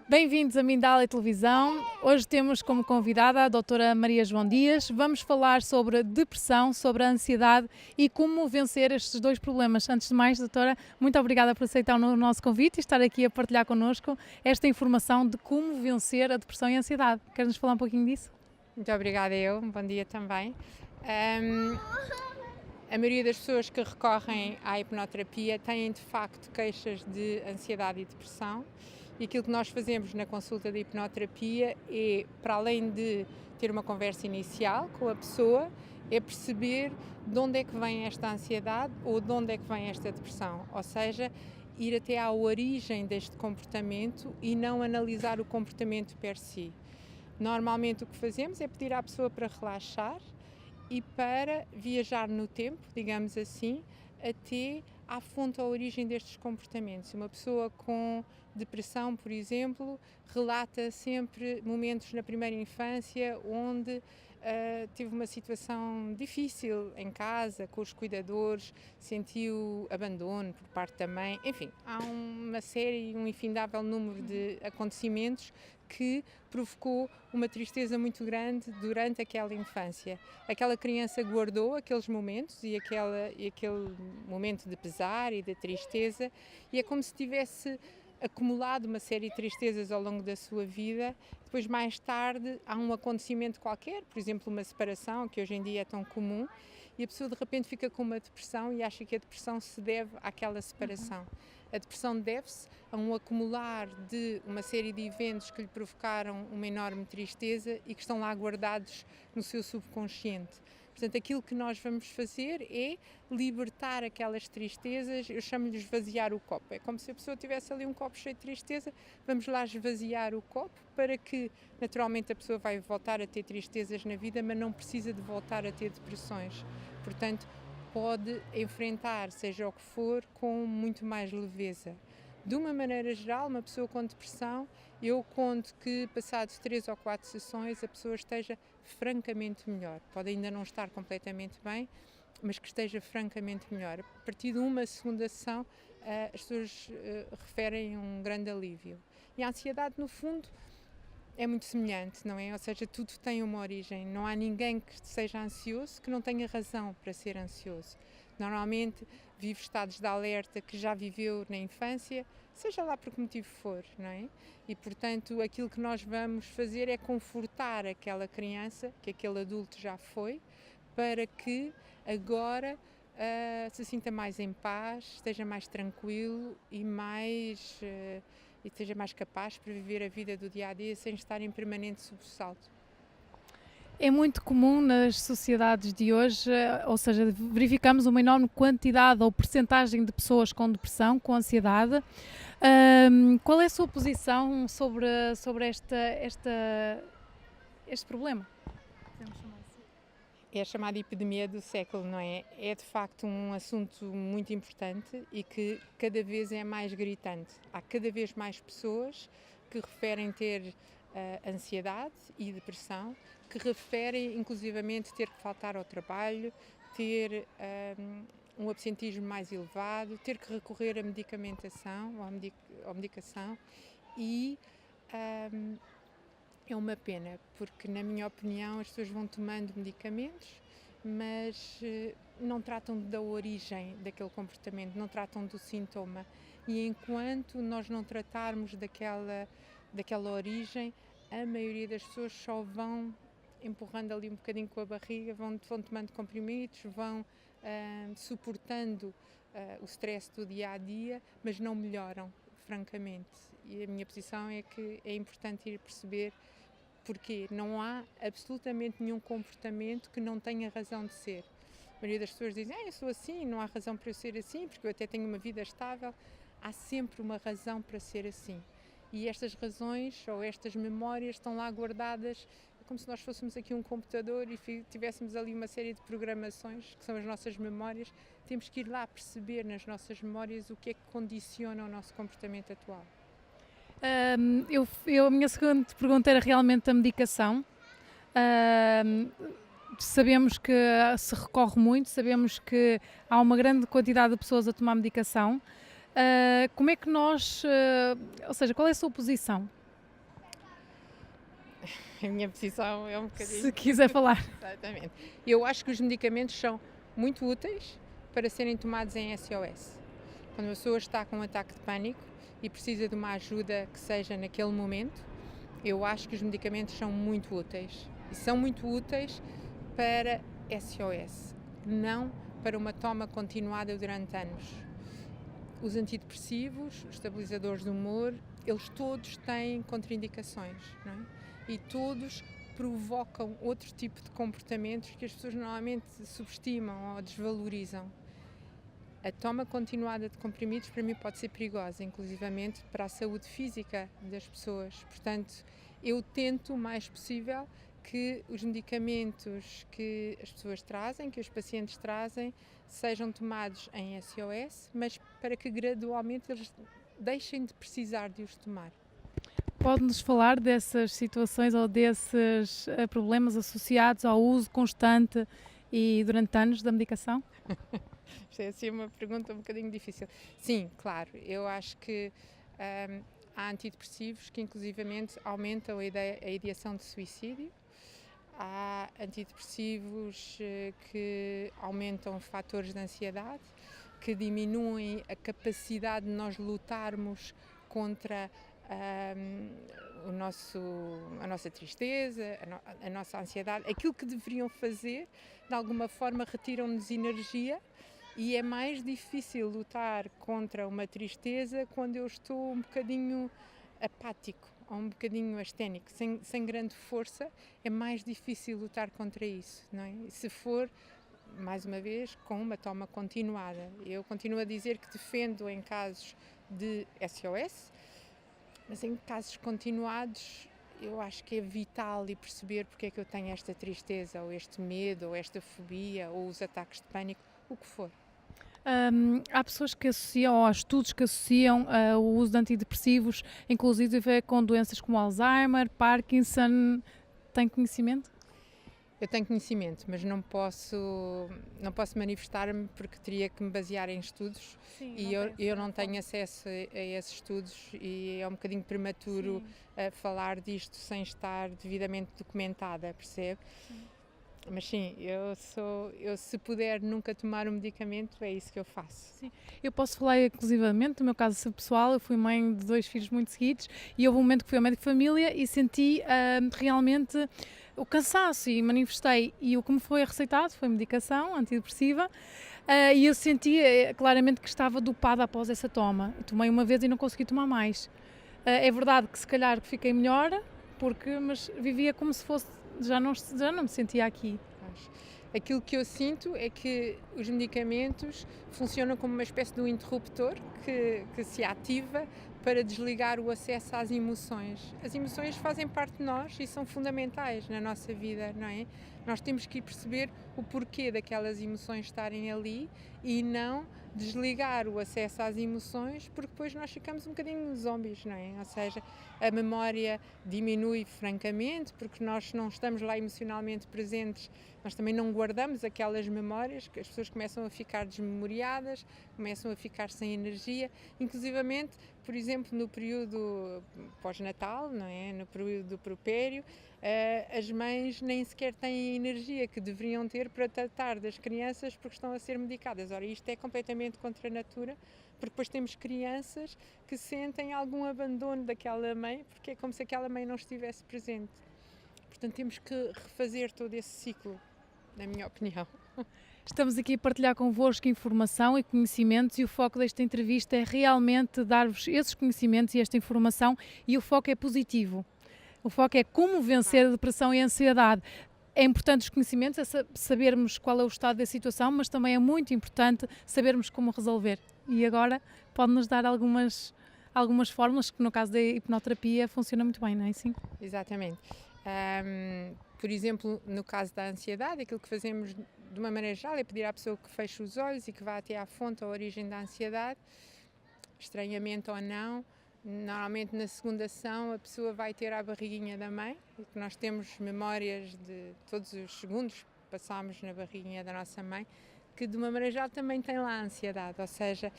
Bem-vindos a Mindália Televisão. Hoje temos como convidada a doutora Maria João Dias. Vamos falar sobre a depressão, sobre a ansiedade e como vencer estes dois problemas. Antes de mais, doutora, muito obrigada por aceitar o nosso convite e estar aqui a partilhar connosco esta informação de como vencer a depressão e a ansiedade. Queres-nos falar um pouquinho disso? Muito obrigada um bom dia também. A maioria das pessoas que recorrem à hipnoterapia têm de facto queixas de ansiedade e depressão. E aquilo que nós fazemos na consulta de hipnoterapia é, para além de ter uma conversa inicial com a pessoa, é perceber de onde é que vem esta ansiedade ou de onde é que vem esta depressão. Ou seja, ir até à origem deste comportamento e não analisar o comportamento per si. Normalmente o que fazemos é pedir à pessoa para relaxar e para viajar no tempo, digamos assim, até à fonte, à origem destes comportamentos. Uma pessoa com depressão, por exemplo, relata sempre momentos na primeira infância onde teve uma situação difícil em casa, com os cuidadores, sentiu abandono por parte da mãe. Enfim, há uma série, um infindável número de acontecimentos que provocou uma tristeza muito grande durante aquela infância. Aquela criança guardou aqueles momentos e aquele momento de pesar e de tristeza, e é como se tivesse acumulado uma série de tristezas ao longo da sua vida. Depois, mais tarde, há um acontecimento qualquer, por exemplo, uma separação, que hoje em dia é tão comum, e a pessoa de repente fica com uma depressão e acha que a depressão se deve àquela separação. A depressão deve-se a um acumular de uma série de eventos que lhe provocaram uma enorme tristeza e que estão lá guardados no seu subconsciente. Portanto, aquilo que nós vamos fazer é libertar aquelas tristezas. Eu chamo-lhe esvaziar o copo. É como se a pessoa tivesse ali um copo cheio de tristeza. Vamos lá esvaziar o copo para que, naturalmente, a pessoa vai voltar a ter tristezas na vida, mas não precisa de voltar a ter depressões. Portanto, pode enfrentar, seja o que for, com muito mais leveza. De uma maneira geral, uma pessoa com depressão, eu conto que passados 3 ou 4 sessões a pessoa esteja francamente melhor. Pode ainda não estar completamente bem, mas que esteja francamente melhor. A partir de uma segunda sessão, as pessoas referem um grande alívio. E a ansiedade, no fundo, é muito semelhante, não é? Ou seja, tudo tem uma origem. Não há ninguém que seja ansioso que não tenha razão para ser ansioso. Normalmente vive estados de alerta que já viveu na infância, seja lá por que motivo for, não é? E, portanto, aquilo que nós vamos fazer é confortar aquela criança, que aquele adulto já foi, para que agora se sinta mais em paz, esteja mais tranquilo e esteja mais capaz para viver a vida do dia-a-dia sem estar em permanente sobressalto. É muito comum nas sociedades de hoje, ou seja, verificamos uma enorme quantidade ou percentagem de pessoas com depressão, com ansiedade. Qual é a sua posição sobre este problema? É a chamada epidemia do século, não é? É de facto um assunto muito importante e que cada vez é mais gritante. Há cada vez mais pessoas que referem ter ansiedade e depressão, que referem inclusivamente ter que faltar ao trabalho, ter um absentismo mais elevado, ter que recorrer à medicamentação, à medicação e é uma pena, porque na minha opinião as pessoas vão tomando medicamentos, mas não tratam da origem daquele comportamento, não tratam do sintoma. E enquanto nós não tratarmos daquela origem, a maioria das pessoas só vão empurrando ali um bocadinho com a barriga, vão tomando comprimidos, vão suportando o stress do dia-a-dia, mas não melhoram, francamente. E a minha posição é que é importante ir perceber porque não há absolutamente nenhum comportamento que não tenha razão de ser. A maioria das pessoas dizem, eu sou assim, não há razão para eu ser assim, porque eu até tenho uma vida estável. Há sempre uma razão para ser assim. E estas razões ou estas memórias estão lá guardadas como se nós fôssemos aqui um computador e tivéssemos ali uma série de programações, que são as nossas memórias. Temos que ir lá perceber nas nossas memórias o que é que condiciona o nosso comportamento atual. A minha segunda pergunta era realmente a medicação. sabemos que se recorre muito, sabemos que há uma grande quantidade de pessoas a tomar medicação. Como é que nós, ou seja, qual é a sua posição? A minha posição é um bocadinho. Se quiser falar. Exatamente. Eu acho que os medicamentos são muito úteis para serem tomados em SOS. Quando a pessoa está com um ataque de pânico e precisa de uma ajuda que seja naquele momento, eu acho que os medicamentos são muito úteis. E são muito úteis para SOS, não para uma toma continuada durante anos. Os antidepressivos, os estabilizadores do humor, eles todos têm contraindicações, não é? E todos provocam outro tipo de comportamentos que as pessoas normalmente subestimam ou desvalorizam. A toma continuada de comprimidos para mim pode ser perigosa, inclusivamente para a saúde física das pessoas. Portanto, eu tento o mais possível que os medicamentos que as pessoas trazem, que os pacientes trazem, sejam tomados em SOS, mas para que gradualmente eles deixem de precisar de os tomar. Pode-nos falar dessas situações ou desses problemas associados ao uso constante e durante anos da medicação? Isto é assim uma pergunta um bocadinho difícil. Sim, claro, eu acho que há antidepressivos que inclusivamente aumentam a ideação de suicídio. Há antidepressivos que aumentam fatores de ansiedade, que diminuem a capacidade de nós lutarmos contra a nossa tristeza, a nossa ansiedade. Aquilo que deveriam fazer, de alguma forma, retiram-nos energia e é mais difícil lutar contra uma tristeza quando eu estou um bocadinho apático ou um bocadinho asténico, sem grande força, é mais difícil lutar contra isso, não é? Se for, mais uma vez, com uma toma continuada. Eu continuo a dizer que defendo em casos de SOS, mas em casos continuados eu acho que é vital e perceber porque é que eu tenho esta tristeza, ou este medo, ou esta fobia, ou os ataques de pânico, o que for. Há pessoas que associam, ou há estudos que associam o uso de antidepressivos, inclusive com doenças como Alzheimer, Parkinson. Tem conhecimento? Eu tenho conhecimento, mas não posso manifestar-me porque teria que me basear em estudos. Sim, e eu não tenho acesso a esses estudos e é um bocadinho prematuro falar disto sem estar devidamente documentada, percebe? Sim. Mas sim, eu se puder nunca tomar um medicamento, é isso que eu faço. Sim. Eu posso falar exclusivamente do meu caso pessoal. Eu fui mãe de 2 filhos muito seguidos e houve um momento que fui ao médico de família e senti realmente o cansaço e manifestei. E o que me foi receitado foi medicação antidepressiva e eu senti claramente que estava dopada após essa toma. Tomei uma vez e não consegui tomar mais. É verdade que se calhar fiquei melhor, mas vivia como se fosse, já não me sentia aqui. Aquilo que eu sinto é que os medicamentos funcionam como uma espécie de um interruptor que se ativa para desligar o acesso às emoções. As emoções fazem parte de nós e são fundamentais na nossa vida, não é? Nós temos que perceber o porquê daquelas emoções estarem ali e não desligar o acesso às emoções, porque depois nós ficamos um bocadinho zombies, não é? Ou seja, a memória diminui francamente porque nós não estamos lá emocionalmente presentes, nós também não guardamos aquelas memórias, que as pessoas começam a ficar desmemoriadas, começam a ficar sem energia, inclusivamente, por exemplo, no período pós-natal, não é? No período do puerpério, as mães nem sequer têm a energia que deveriam ter para tratar das crianças porque estão a ser medicadas. Ora, isto é completamente contra a natura, porque depois temos crianças que sentem algum abandono daquela mãe, porque é como se aquela mãe não estivesse presente. Portanto, temos que refazer todo esse ciclo, na minha opinião. Estamos aqui a partilhar convosco informação e conhecimentos e o foco desta entrevista é realmente dar-vos esses conhecimentos e esta informação e o foco é positivo. O foco é como vencer a depressão e a ansiedade. É importante os conhecimentos, é sabermos qual é o estado da situação, mas também é muito importante sabermos como resolver. E agora pode-nos dar algumas fórmulas que no caso da hipnoterapia funciona muito bem, não é assim? Exatamente. Por exemplo, no caso da ansiedade, aquilo que fazemos de uma maneira geral é pedir à pessoa que feche os olhos e que vá até à fonte, à origem da ansiedade, estranhamente ou não. Normalmente na segunda ação a pessoa vai ter a barriguinha da mãe, porque nós temos memórias de todos os segundos, passámos na barriguinha da nossa mãe, que de uma maneira geral também tem lá a ansiedade, ou seja,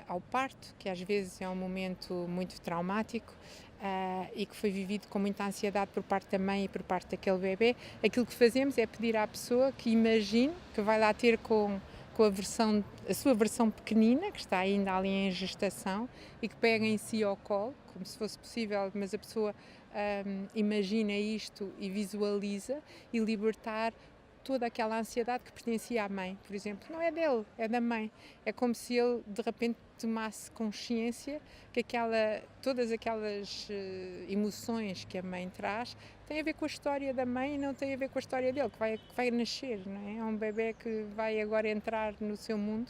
ao parto, que às vezes é um momento muito traumático e que foi vivido com muita ansiedade por parte da mãe e por parte daquele bebê, aquilo que fazemos é pedir à pessoa que imagine que vai lá ter com a sua versão pequenina, que está ainda ali em gestação, e que pega em si ao colo, como se fosse possível, mas a pessoa imagina isto e visualiza, e libertar toda aquela ansiedade que pertencia à mãe, por exemplo. Não é dele, é da mãe. É como se ele, de repente, tomasse consciência que todas aquelas emoções que a mãe traz têm a ver com a história da mãe e não têm a ver com a história dele, que vai nascer, não é? É um bebê que vai agora entrar no seu mundo,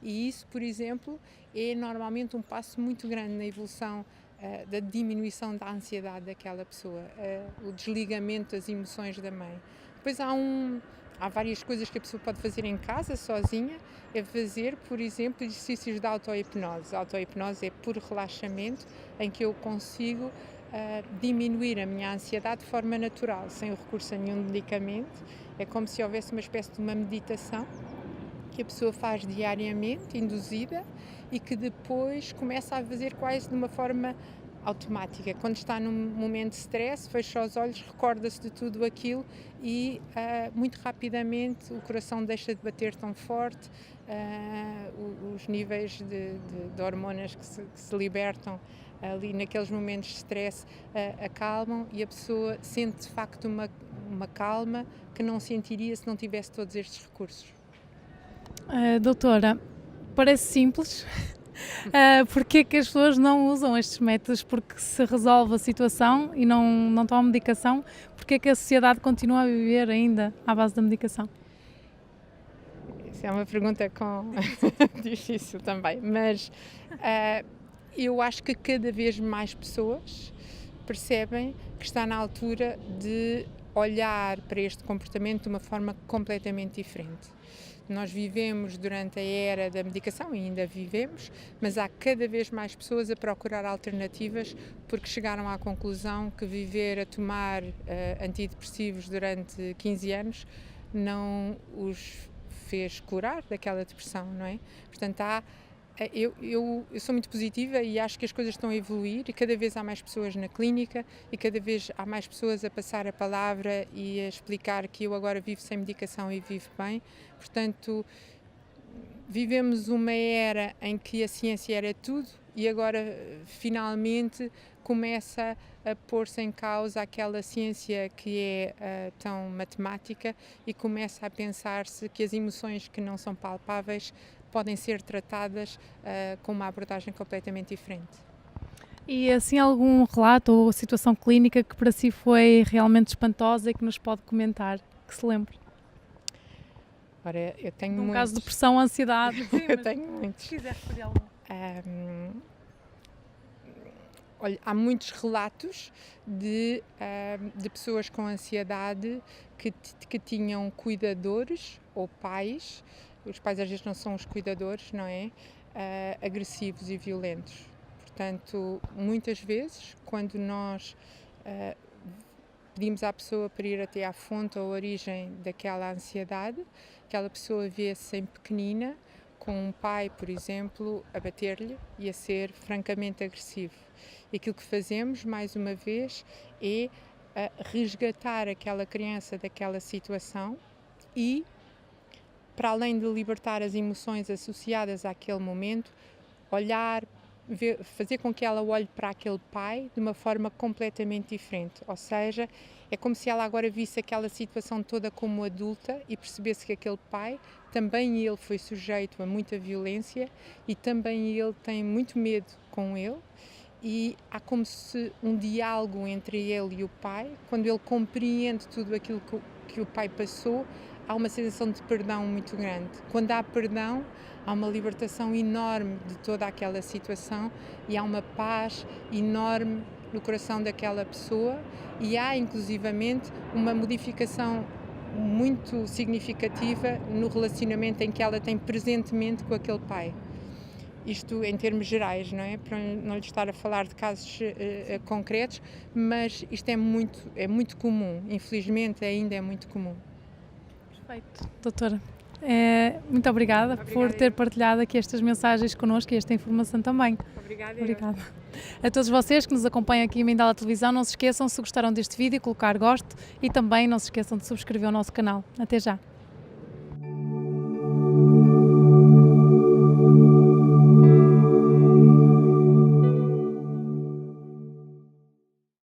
e isso, por exemplo, é normalmente um passo muito grande na evolução da diminuição da ansiedade daquela pessoa, o desligamento das emoções da mãe. Depois há várias coisas que a pessoa pode fazer em casa, sozinha, é fazer, por exemplo, exercícios de auto-hipnose. A auto-hipnose é puro relaxamento, em que eu consigo diminuir a minha ansiedade de forma natural, sem o recurso a nenhum medicamento. É como se houvesse uma espécie de uma meditação que a pessoa faz diariamente, induzida, e que depois começa a fazer quase de uma forma automática. Quando está num momento de stress, fecha os olhos, recorda-se de tudo aquilo e muito rapidamente o coração deixa de bater tão forte, os níveis de hormonas que se libertam ali naqueles momentos de stress acalmam, e a pessoa sente de facto uma calma que não sentiria se não tivesse todos estes recursos. Doutora, parece simples. Porque é que as pessoas não usam estes métodos? Porque se resolve a situação e não tomam medicação, porque é que a sociedade continua a viver ainda à base da medicação? Isso é uma pergunta difícil também, mas eu acho que cada vez mais pessoas percebem que está na altura de olhar para este comportamento de uma forma completamente diferente. Nós vivemos durante a era da medicação, e ainda vivemos, mas há cada vez mais pessoas a procurar alternativas, porque chegaram à conclusão que viver a tomar antidepressivos durante 15 anos não os fez curar daquela depressão, não é? Portanto, eu sou muito positiva e acho que as coisas estão a evoluir, e cada vez há mais pessoas na clínica e cada vez há mais pessoas a passar a palavra e a explicar que eu agora vivo sem medicação e vivo bem. Portanto, vivemos uma era em que a ciência era tudo e agora finalmente começa a pôr-se em causa aquela ciência que é tão matemática, e começa a pensar-se que as emoções que não são palpáveis podem ser tratadas com uma abordagem completamente diferente. E assim algum relato ou situação clínica que para si foi realmente espantosa e que nos pode comentar, que se lembre? Ora, eu tenho muitos. Caso de depressão, ansiedade. Sim, eu tenho muitos. Se quiser referir algum. Olha, há muitos relatos de pessoas com ansiedade que tinham cuidadores ou pais. Os pais às vezes não são os cuidadores, não é? Agressivos e violentos. Portanto, muitas vezes, quando nós pedimos à pessoa para ir até à fonte ou à origem daquela ansiedade, aquela pessoa vê-se em pequenina, com um pai, por exemplo, a bater-lhe e a ser francamente agressivo. E aquilo que fazemos, mais uma vez, é resgatar aquela criança daquela situação e, para além de libertar as emoções associadas àquele momento, olhar, fazer com que ela olhe para aquele pai de uma forma completamente diferente. Ou seja, é como se ela agora visse aquela situação toda como adulta e percebesse que aquele pai, também ele foi sujeito a muita violência e também ele tem muito medo com ele, e há como se um diálogo entre ele e o pai. Quando ele compreende tudo aquilo que o pai passou, há uma sensação de perdão muito grande. Quando há perdão, há uma libertação enorme de toda aquela situação e há uma paz enorme no coração daquela pessoa, e há inclusivamente uma modificação muito significativa no relacionamento em que ela tem presentemente com aquele pai. Isto em termos gerais, não é? Para não lhe estar a falar de casos concretos, mas isto é muito comum, infelizmente ainda é muito comum. Perfeito, doutora. Muito obrigada por ter partilhado aqui estas mensagens connosco e esta informação também. Obrigada. A todos vocês que nos acompanham aqui em Mindala Televisão, não se esqueçam, se gostaram deste vídeo, colocar gosto e também não se esqueçam de subscrever o nosso canal. Até já!